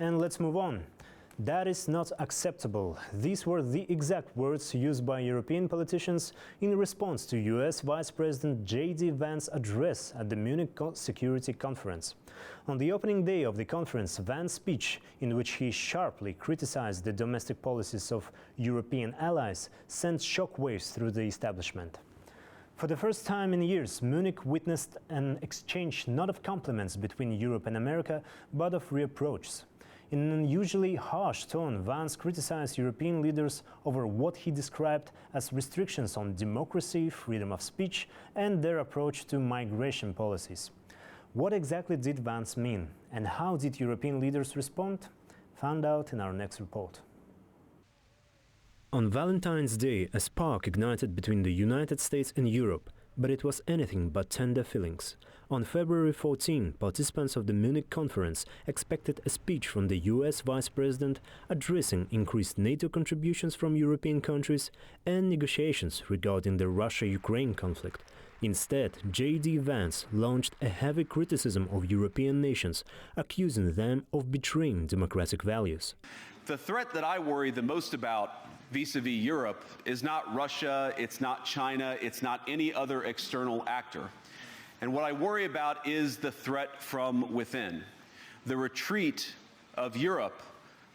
And let's move on. That is not acceptable. These were the exact words used by European politicians in response to US Vice President J.D. Vance's address at the Munich Security Conference. On the opening day of the conference, Vance's speech, in which he sharply criticized the domestic policies of European allies, sent shockwaves through the establishment. For the first time in years, Munich witnessed an exchange not of compliments between Europe and America, but of reproaches. In an unusually harsh tone, Vance criticized European leaders over what he described as restrictions on democracy, freedom of speech, and their approach to migration policies. What exactly did Vance mean, and how did European leaders respond? Found out in our next report. On Valentine's Day, a spark ignited between the United States and Europe, but it was anything but tender feelings. On February 14, participants of the Munich conference expected a speech from the US Vice President addressing increased NATO contributions from European countries and negotiations regarding the Russia-Ukraine conflict. Instead, J.D. Vance launched a heavy criticism of European nations, accusing them of betraying democratic values. The threat that I worry the most about vis-à-vis Europe is not Russia, it's not China, it's not any other external actor. And what I worry about is the threat from within, the retreat of Europe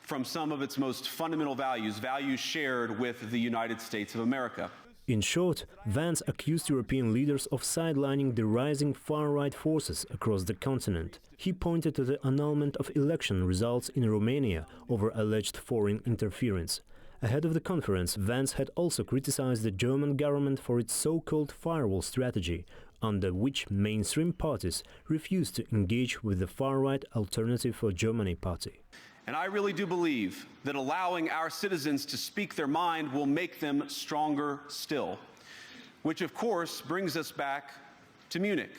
from some of its most fundamental values, values shared with the United States of America. In short, Vance accused European leaders of sidelining the rising far-right forces across the continent. He pointed to the annulment of election results in Romania over alleged foreign interference. Ahead of the conference, Vance had also criticized the German government for its so-called firewall strategy, under which mainstream parties refused to engage with the far-right Alternative for Germany party. And I really do believe that allowing our citizens to speak their mind will make them stronger still, which of course brings us back to Munich,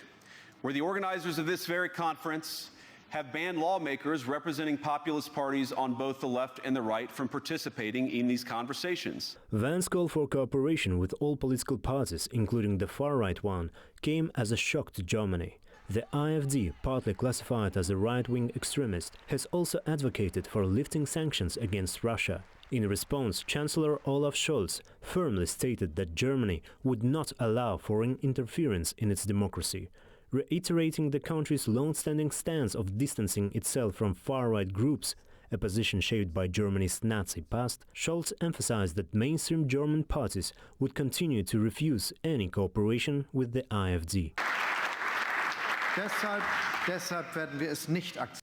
where the organizers of this very conference have banned lawmakers representing populist parties on both the left and the right from participating in these conversations. Vance's call for cooperation with all political parties, including the far-right one, came as a shock to Germany. The AfD, partly classified as a right-wing extremist, has also advocated for lifting sanctions against Russia. In response, Chancellor Olaf Scholz firmly stated that Germany would not allow foreign interference in its democracy. Reiterating the country's long-standing stance of distancing itself from far-right groups, a position shaped by Germany's Nazi past, Scholz emphasized that mainstream German parties would continue to refuse any cooperation with the AfD.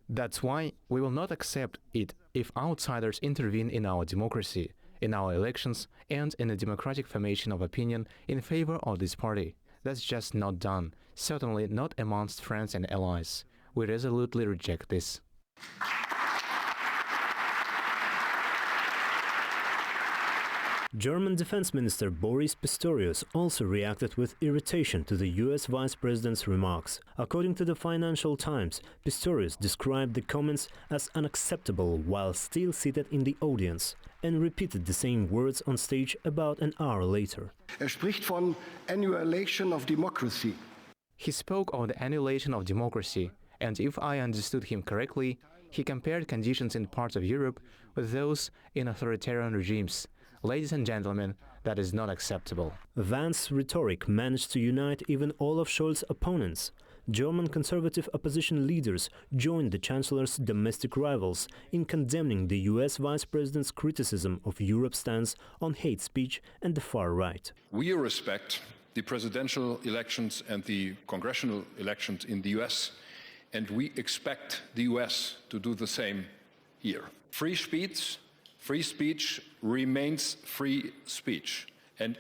That's why we will not accept it if outsiders intervene in our democracy, in our elections, and in the democratic formation of opinion in favor of this party. That's just not done, certainly not amongst friends and allies. We resolutely reject this. German Defense Minister Boris Pistorius also reacted with irritation to the US Vice President's remarks. According to the Financial Times, Pistorius described the comments as unacceptable while still seated in the audience and repeated the same words on stage about an hour later. Spricht von annihilation of democracy. He spoke of the annihilation of democracy, and if I understood him correctly, he compared conditions in parts of Europe with those in authoritarian regimes. Ladies and gentlemen, that is not acceptable. Vance's rhetoric managed to unite even Olaf Scholz's opponents. German conservative opposition leaders joined the Chancellor's domestic rivals in condemning the US Vice President's criticism of Europe's stance on hate speech and the far right. We respect the presidential elections and the congressional elections in the US, and we expect the US to do the same here. Free speech remains free speech and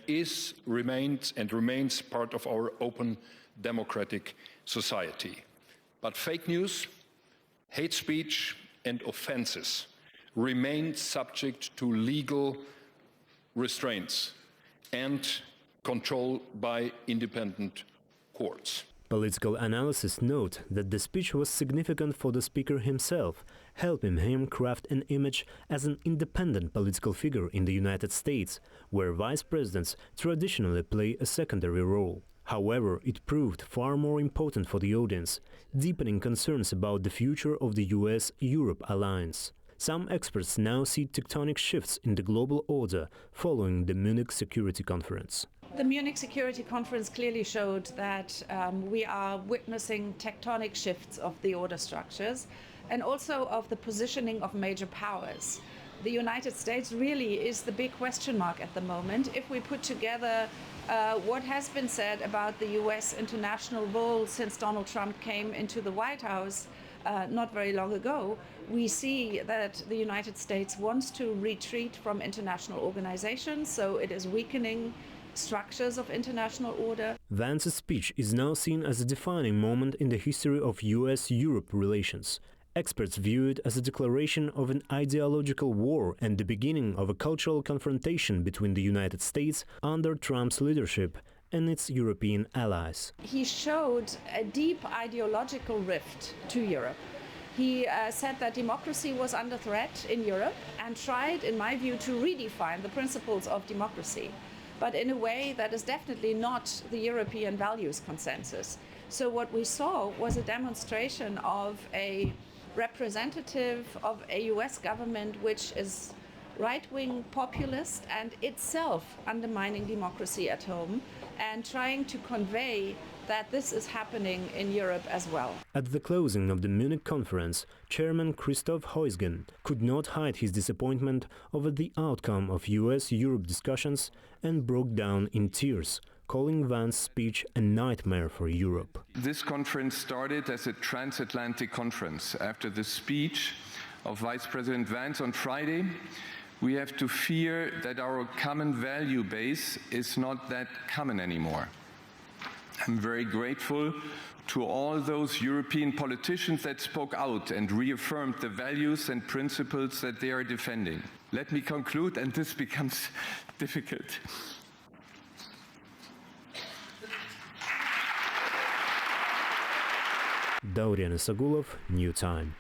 remains part of our open democratic society. But fake news, hate speech and offenses remain subject to legal restraints and control by independent courts. Political analysts note that the speech was significant for the speaker himself, helping him craft an image as an independent political figure in the United States, where vice presidents traditionally play a secondary role. However, it proved far more important for the audience, deepening concerns about the future of the US-Europe alliance. Some experts now see tectonic shifts in the global order following the Munich Security Conference. The Munich Security Conference clearly showed that we are witnessing tectonic shifts of the order structures and also of the positioning of major powers. The United States really is the big question mark at the moment. If we put together what has been said about the US international role since Donald Trump came into the White House not very long ago, we see that the United States wants to retreat from international organizations, so it is weakening structures of international order. Vance's speech is now seen as a defining moment in the history of US-Europe relations. Experts view it as a declaration of an ideological war and the beginning of a cultural confrontation between the United States under Trump's leadership and its European allies. He showed a deep ideological rift to Europe. He said that democracy was under threat in Europe and tried, in my view, to redefine the principles of democracy, but in a way that is definitely not the European values consensus. So what we saw was a demonstration of a representative of a US government which is right-wing populist and itself undermining democracy at home and trying to convey that this is happening in Europe as well. At the closing of the Munich conference, Chairman Christoph Heusgen could not hide his disappointment over the outcome of US-Europe discussions and broke down in tears, calling Vance's speech a nightmare for Europe. This conference started as a transatlantic conference. After the speech of Vice President Vance on Friday, we have to fear that our common value base is not that common anymore. I'm very grateful to all those European politicians that spoke out and reaffirmed the values and principles that they are defending. Let me conclude, and this becomes difficult. Daurian Isagulov, New Time.